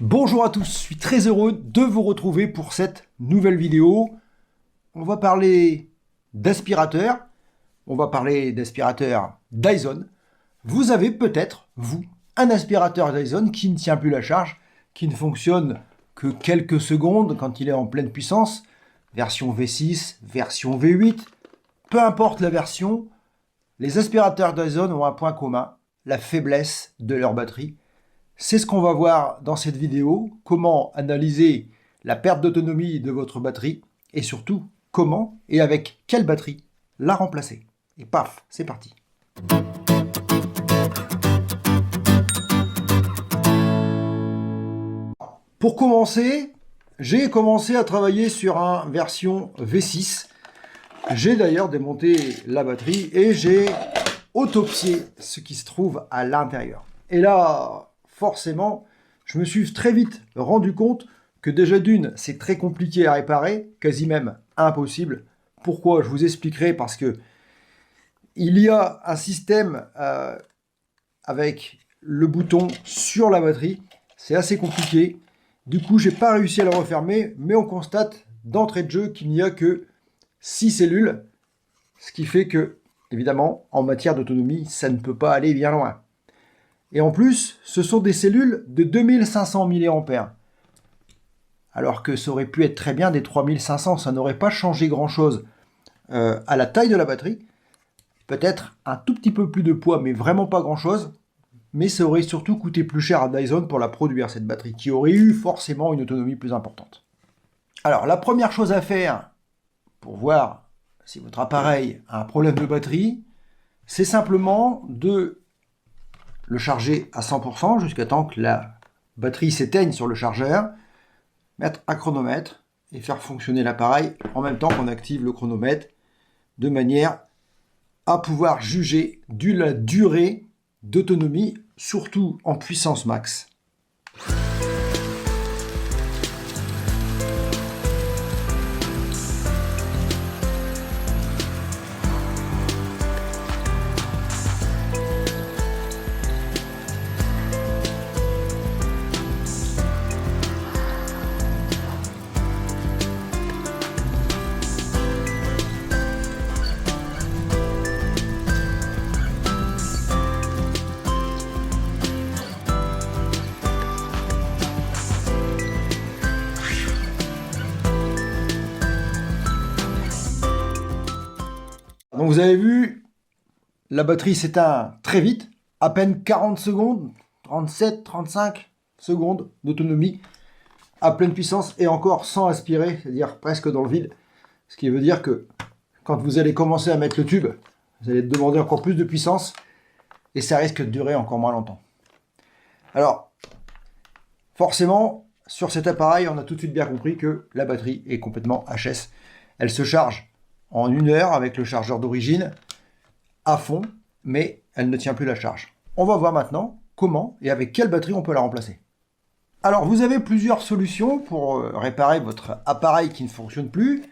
Bonjour à tous, je suis très heureux de vous retrouver pour cette nouvelle vidéo. On va parler d'aspirateur, on va parler d'aspirateur Dyson. Vous avez peut-être, vous, un aspirateur Dyson qui ne tient plus la charge, qui ne fonctionne que quelques secondes quand il est en pleine puissance, version V6, version V8, peu importe la version, les aspirateurs Dyson ont un point commun, la faiblesse de leur batterie. C'est ce qu'on va voir dans cette vidéo, comment analyser la perte d'autonomie de votre batterie et surtout comment et avec quelle batterie la remplacer. Et paf, c'est parti. Pour commencer, j'ai commencé à travailler sur une version V6. J'ai d'ailleurs démonté la batterie et j'ai autopsié ce qui se trouve à l'intérieur. Et là, forcément, je me suis très vite rendu compte que déjà d'une, c'est très compliqué à réparer, quasi même impossible. Pourquoi? Je vous expliquerai, parce que il y a un système avec le bouton sur la batterie. C'est assez compliqué. Du coup, j'ai pas réussi à le refermer, mais on constate d'entrée de jeu qu'il n'y a que 6 cellules, ce qui fait que, évidemment, en matière d'autonomie, ça ne peut pas aller bien loin. Et en plus, ce sont des cellules de 2500 mAh. Alors que ça aurait pu être très bien des 3500, ça n'aurait pas changé grand-chose à la taille de la batterie. Peut-être un tout petit peu plus de poids, mais vraiment pas grand-chose. Mais ça aurait surtout coûté plus cher à Dyson pour la produire, cette batterie, qui aurait eu forcément une autonomie plus importante. Alors, la première chose à faire pour voir si votre appareil a un problème de batterie, c'est simplement de le charger à 100% jusqu'à temps que la batterie s'éteigne sur le chargeur, mettre un chronomètre et faire fonctionner l'appareil en même temps qu'on active le chronomètre de manière à pouvoir juger de la durée d'autonomie, surtout en puissance max. Donc vous avez vu, la batterie s'éteint très vite, à peine 40 secondes, 37, 35 secondes d'autonomie à pleine puissance et encore sans aspirer, c'est-à-dire presque dans le vide. Ce qui veut dire que quand vous allez commencer à mettre le tube, vous allez demander encore plus de puissance et ça risque de durer encore moins longtemps. Alors, forcément, sur cet appareil, on a tout de suite bien compris que la batterie est complètement HS. Elle se charge en 1 heure avec le chargeur d'origine à fond, mais elle ne tient plus la charge. On va voir maintenant comment et avec quelle batterie on peut la remplacer. Alors, vous avez plusieurs solutions pour réparer votre appareil qui ne fonctionne plus.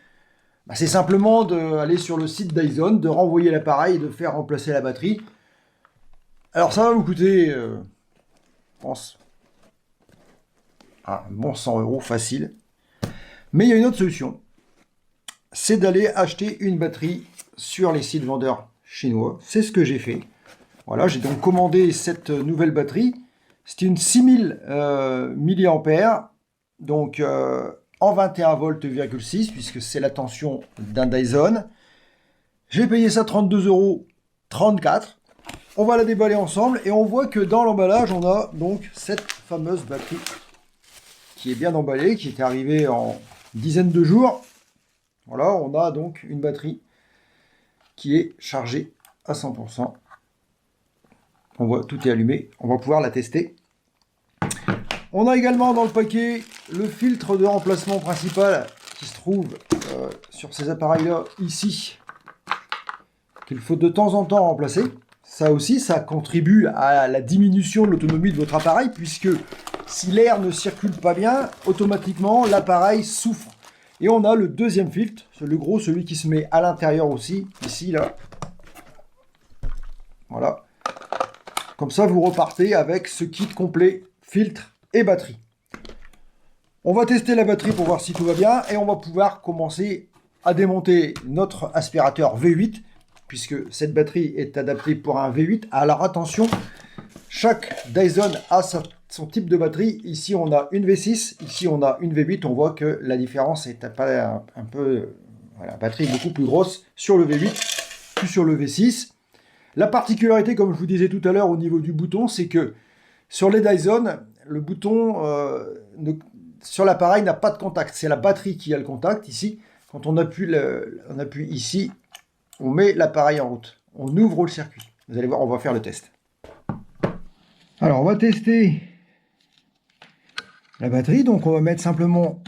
C'est simplement d'aller sur le site Dyson, de renvoyer l'appareil et de faire remplacer la batterie. Alors, ça va vous coûter, je pense, un bon 100 € facile. Mais il y a une autre solution. C'est d'aller acheter une batterie sur les sites vendeurs chinois. C'est ce que j'ai fait. Voilà, j'ai donc commandé cette nouvelle batterie. C'est une 6000 mAh, donc en 21 volts,6, puisque c'est la tension d'un Dyson. J'ai payé ça 32,34 €. On va la déballer ensemble et on voit que dans l'emballage, on a donc cette fameuse batterie qui est bien emballée, qui est arrivée en dizaine de jours. Voilà, on a donc une batterie qui est chargée à 100%. On voit, tout est allumé. On va pouvoir la tester. On a également dans le paquet le filtre de remplacement principal qui se trouve sur ces appareils-là, ici, qu'il faut de temps en temps remplacer. Ça aussi, ça contribue à la diminution de l'autonomie de votre appareil, puisque si l'air ne circule pas bien, automatiquement, l'appareil souffre. Et on a le deuxième filtre, le gros, celui qui se met à l'intérieur aussi, ici, là. Voilà. Comme ça, vous repartez avec ce kit complet, filtre et batterie. On va tester la batterie pour voir si tout va bien et on va pouvoir commencer à démonter notre aspirateur V8 puisque cette batterie est adaptée pour un V8. Alors attention, chaque Dyson a son type de batterie. Ici on a une V6, ici on a une V8. On voit que la différence est un peu... Voilà, la batterie est beaucoup plus grosse sur le V8 que sur le V6. La particularité, comme je vous disais tout à l'heure au niveau du bouton, c'est que sur les Dyson, le bouton sur l'appareil n'a pas de contact. C'est la batterie qui a le contact ici. Quand on appuie ici, on met l'appareil en route. On ouvre le circuit. Vous allez voir, on va faire le test. Alors, on va tester la batterie. Donc, on va mettre simplement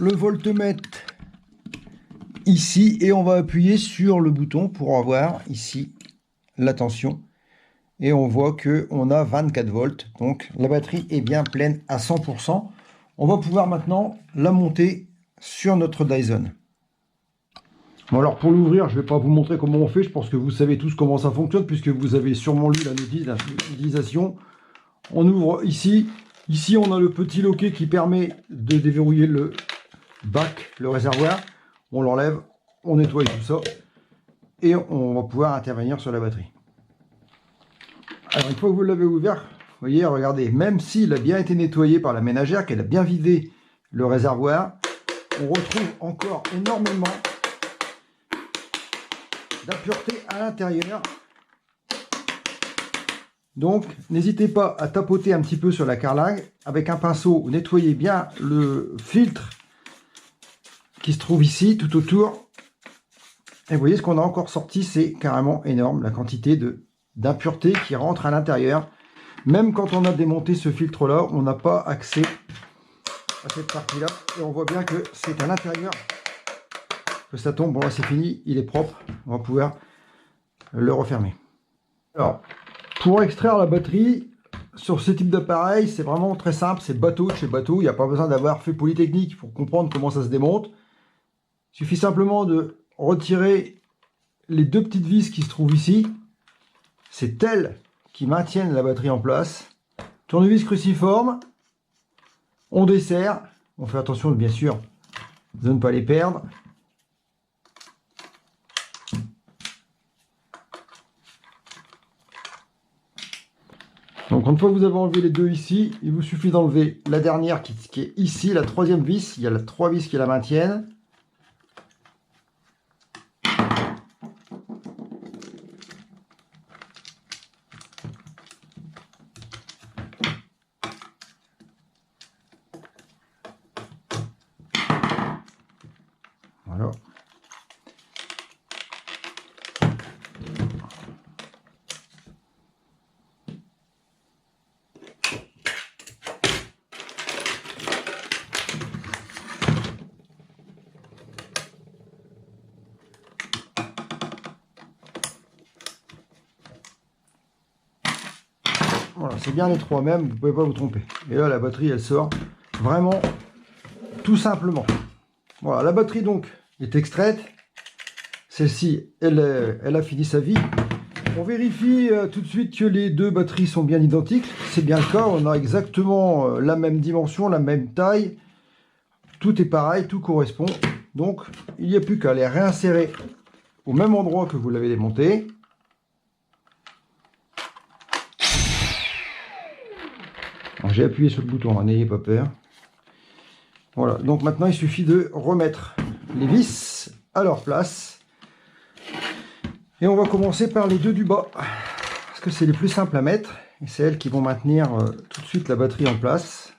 le voltmètre ici et on va appuyer sur le bouton pour avoir ici la tension. Et on voit qu'on a 24 volts. Donc, la batterie est bien pleine à 100%. On va pouvoir maintenant la monter sur notre Dyson. Bon, alors pour l'ouvrir, je ne vais pas vous montrer comment on fait. Je pense que vous savez tous comment ça fonctionne puisque vous avez sûrement lu la notice d'utilisation. On ouvre ici. Ici, on a le petit loquet qui permet de déverrouiller le bac, le réservoir. On l'enlève, on nettoie tout ça et on va pouvoir intervenir sur la batterie. Alors, une fois que vous l'avez ouvert, vous voyez, regardez, même s'il a bien été nettoyé par la ménagère, qu'elle a bien vidé le réservoir, on retrouve encore énormément d'impuretés à l'intérieur. Donc, n'hésitez pas à tapoter un petit peu sur la carlingue. Avec un pinceau, nettoyez bien le filtre qui se trouve ici, tout autour. Et vous voyez, ce qu'on a encore sorti, c'est carrément énorme, la quantité d'impuretés qui rentrent à l'intérieur. Même quand on a démonté ce filtre-là, on n'a pas accès à cette partie-là. Et on voit bien que c'est à l'intérieur que ça tombe. Bon, là, c'est fini, il est propre. On va pouvoir le refermer. Alors, pour extraire la batterie, sur ce type d'appareil, c'est vraiment très simple. C'est bateau de chez bateau. Il n'y a pas besoin d'avoir fait Polytechnique pour comprendre comment ça se démonte. Il suffit simplement de retirer les deux petites vis qui se trouvent ici. C'est elles qui maintiennent la batterie en place. Tournevis cruciforme. On desserre. On fait attention, bien sûr, de ne pas les perdre. Donc une fois que vous avez enlevé les deux ici, il vous suffit d'enlever la dernière qui est ici, la troisième vis. Il y a les trois vis qui la maintiennent. Voilà. Voilà, c'est bien les trois mêmes, vous ne pouvez pas vous tromper. Et là, la batterie, elle sort vraiment tout simplement. Voilà, la batterie donc est extraite. Celle-ci, elle a fini sa vie. On vérifie tout de suite que les deux batteries sont bien identiques. C'est bien le cas, on a exactement la même dimension, la même taille. Tout est pareil, tout correspond. Donc, il n'y a plus qu'à les réinsérer au même endroit que vous l'avez démonté. J'ai appuyé sur le bouton, n'ayez pas peur. Voilà, donc maintenant il suffit de remettre les vis à leur place. Et on va commencer par les deux du bas, parce que c'est les plus simples à mettre. Et c'est elles qui vont maintenir tout de suite la batterie en place.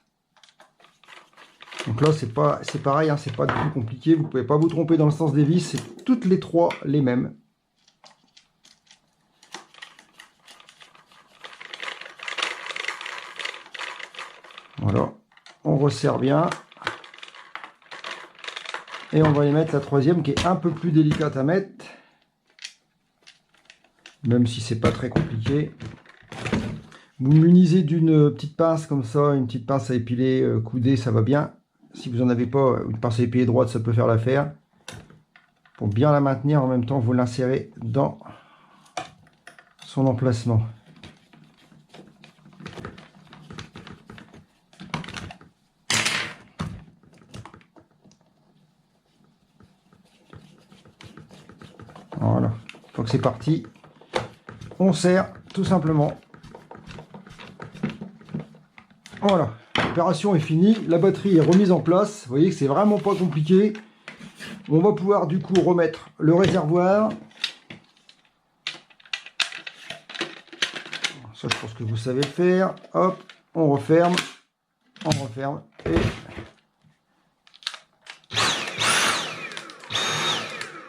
Donc là c'est pareil, hein, c'est pas du tout compliqué, vous ne pouvez pas vous tromper dans le sens des vis, c'est toutes les trois les mêmes. Voilà, on resserre bien. Et on va y mettre la troisième qui est un peu plus délicate à mettre. Même si c'est pas très compliqué. Vous munisez d'une petite pince comme ça, une petite pince à épiler coudée, ça va bien. Si vous n'en avez pas, une pince à épiler droite, ça peut faire l'affaire. Pour bien la maintenir, en même temps, vous l'insérez dans son emplacement. Donc c'est parti. On serre tout simplement. Voilà, l'opération est finie. La batterie est remise en place. Vous voyez que c'est vraiment pas compliqué. On va pouvoir du coup remettre le réservoir. Ça, je pense que vous savez le faire. Hop, on referme. On referme. Et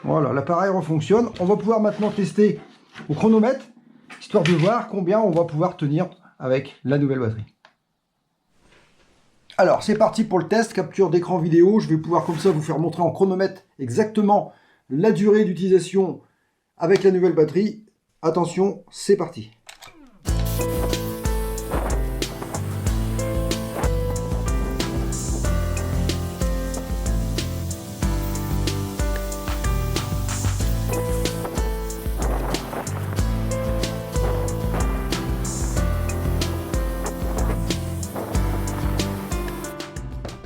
voilà, l'appareil refonctionne. On va pouvoir maintenant tester au chronomètre, histoire de voir combien on va pouvoir tenir avec la nouvelle batterie. Alors, c'est parti pour le test, capture d'écran vidéo. Je vais pouvoir comme ça vous faire montrer en chronomètre exactement la durée d'utilisation avec la nouvelle batterie. Attention, c'est parti.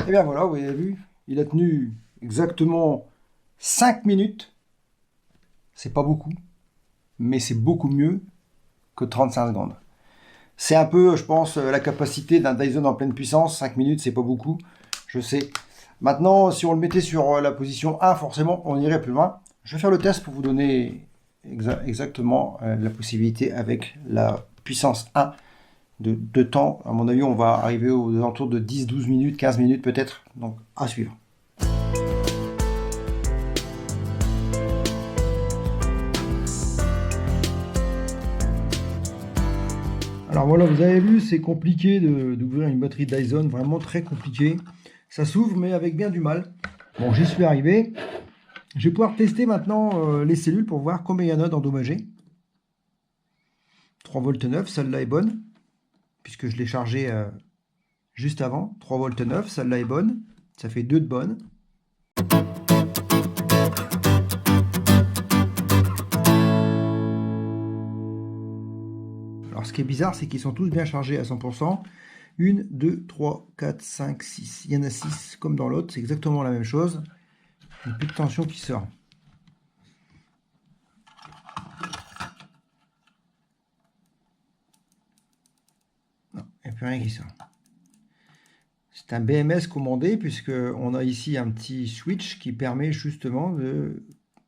Et bien voilà, vous avez vu, il a tenu exactement 5 minutes. C'est pas beaucoup, mais c'est beaucoup mieux que 35 secondes. C'est un peu, je pense, la capacité d'un Dyson en pleine puissance. 5 minutes, c'est pas beaucoup, je sais. Maintenant, si on le mettait sur la position 1, forcément, on irait plus loin. Je vais faire le test pour vous donner exactement la possibilité avec la puissance 1 de temps. À mon avis, on va arriver aux alentours de 10, 12 minutes, 15 minutes peut-être. Donc, à suivre. Alors voilà, vous avez vu, c'est compliqué d'ouvrir une batterie Dyson, vraiment très compliqué. Ça s'ouvre, mais avec bien du mal. Bon, j'y suis arrivé. Je vais pouvoir tester maintenant les cellules pour voir combien il y en a d'endommagées. 3,9 V, celle-là est bonne, puisque je l'ai chargée juste avant. 3,9 V, celle-là est bonne. Ça fait 2 de bonnes. Alors ce qui est bizarre, c'est qu'ils sont tous bien chargés à 100%. 1, 2, 3, 4, 5, 6. Il y en a 6 comme dans l'autre, c'est exactement la même chose. Il n'y a plus de tension qui sort. Non, il n'y a plus rien qui sort. C'est un BMS commandé, puisqu'on a ici un petit switch qui permet justement de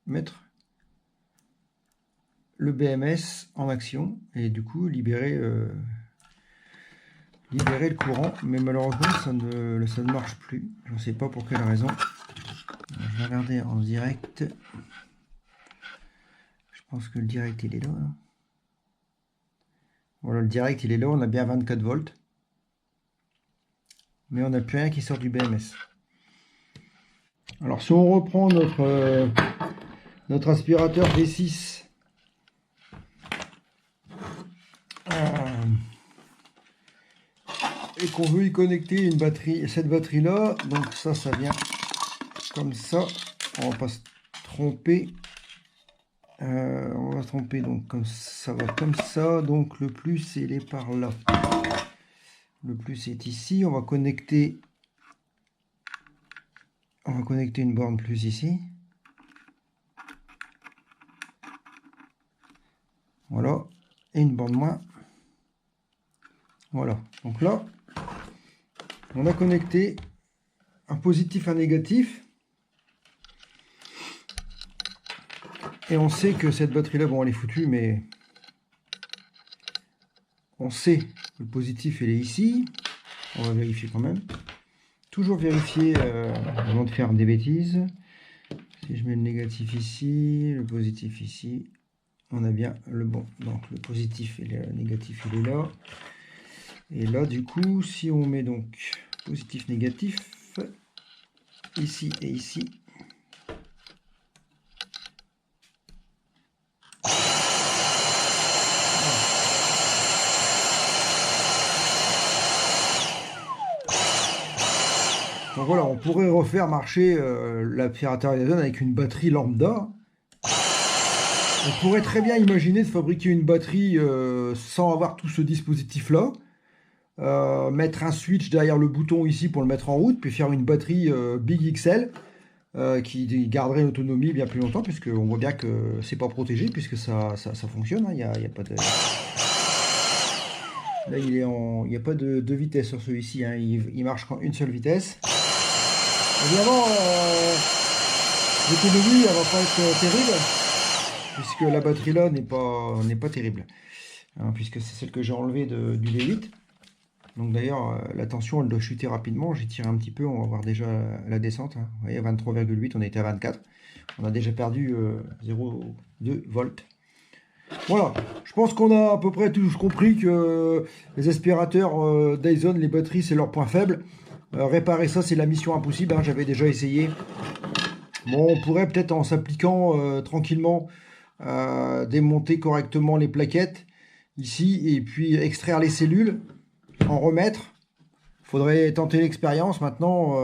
mettre le BMS en action et du coup libérer le courant, mais malheureusement ça ne marche plus. Je ne sais pas pour quelle raison. Je vais regarder en direct. Je pense que le direct il est là. Voilà, le direct il est là, on a bien 24 volts. Mais on n'a plus rien qui sort du BMS. Alors si on reprend notre aspirateur V6, et qu'on veut y connecter une batterie, cette batterie là, donc ça vient comme ça, on va pas se tromper, donc comme ça va comme ça, donc le plus il est par là, le plus est ici, on va connecter une borne plus ici, voilà, et une borne moins, voilà, donc là on a connecté un positif, un négatif. Et on sait que cette batterie-là, bon, elle est foutue, mais on sait que le positif, il est ici. On va vérifier quand même. Toujours vérifier avant de faire des bêtises. Si je mets le négatif ici, le positif ici, on a bien le bon. Donc le positif et le négatif, il est là. Et là, du coup, si on met donc positif, négatif, ici et ici, donc voilà, on pourrait refaire marcher l'aspirateur Dyson avec une batterie lambda. On pourrait très bien imaginer de fabriquer une batterie sans avoir tout ce dispositif-là. Mettre un switch derrière le bouton ici pour le mettre en route, puis faire une batterie Big XL. qui garderait une autonomie bien plus longtemps, puisque on voit bien que c'est pas protégé, puisque ça fonctionne, hein, y a pas de... Là, il n'y a pas de vitesse sur celui-ci, hein, il marche qu'en une seule vitesse. Évidemment, l'autonomie, elle va pas être terrible, puisque la batterie là n'est pas terrible, hein, puisque c'est celle que j'ai enlevée du V8. Donc d'ailleurs, la tension, elle doit chuter rapidement. J'ai tiré un petit peu, on va voir déjà la descente, hein. Vous voyez, 23,8, on était à 24. On a déjà perdu 0,2 volts. Voilà, je pense qu'on a à peu près tous compris que les aspirateurs Dyson, les batteries, c'est leur point faible. Réparer ça, c'est la mission impossible, hein, j'avais déjà essayé. Bon, on pourrait peut-être en s'appliquant tranquillement démonter correctement les plaquettes ici et puis extraire les cellules, en remettre. Il faudrait tenter l'expérience. Maintenant,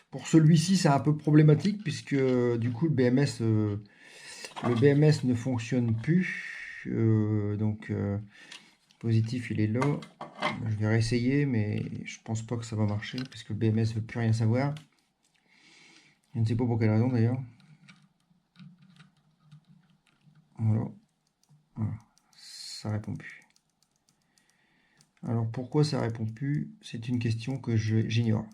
pour celui-ci, c'est un peu problématique puisque du coup le BMS ne fonctionne plus. Donc positif, il est là. Je vais réessayer, mais je pense pas que ça va marcher parce que le BMS ne veut plus rien savoir. Je ne sais pas pour quelle raison d'ailleurs. Voilà. Ça répond plus. Alors pourquoi ça répond plus? C'est une question que j'ignore.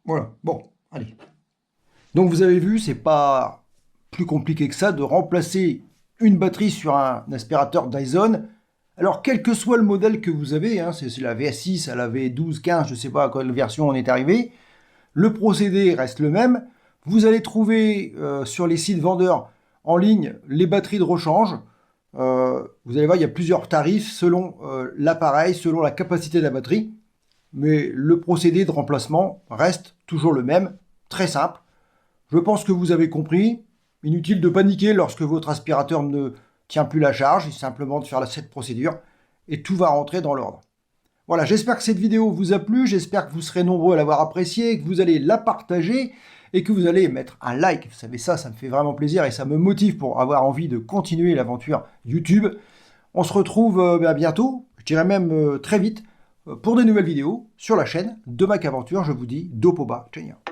Voilà, bon, allez. Donc vous avez vu, c'est pas plus compliqué que ça de remplacer une batterie sur un aspirateur Dyson. Alors quel que soit le modèle que vous avez, hein, c'est la VS6, la V12, 15, je ne sais pas à quelle version on est arrivé, le procédé reste le même. Vous allez trouver sur les sites vendeurs en ligne les batteries de rechange. Vous allez voir, il y a plusieurs tarifs selon l'appareil, selon la capacité de la batterie. Mais le procédé de remplacement reste toujours le même, très simple. Je pense que vous avez compris. Inutile de paniquer lorsque votre aspirateur ne tient plus la charge. Il suffit simplement de faire cette procédure et tout va rentrer dans l'ordre. Voilà, j'espère que cette vidéo vous a plu. J'espère que vous serez nombreux à l'avoir appréciée, que vous allez la partager et que vous allez mettre un like. Vous savez, ça me fait vraiment plaisir et ça me motive pour avoir envie de continuer l'aventure YouTube. On se retrouve bientôt, je dirais même très vite, pour des nouvelles vidéos sur la chaîne de Mac Aventure. Je vous dis dopo ba, ciao.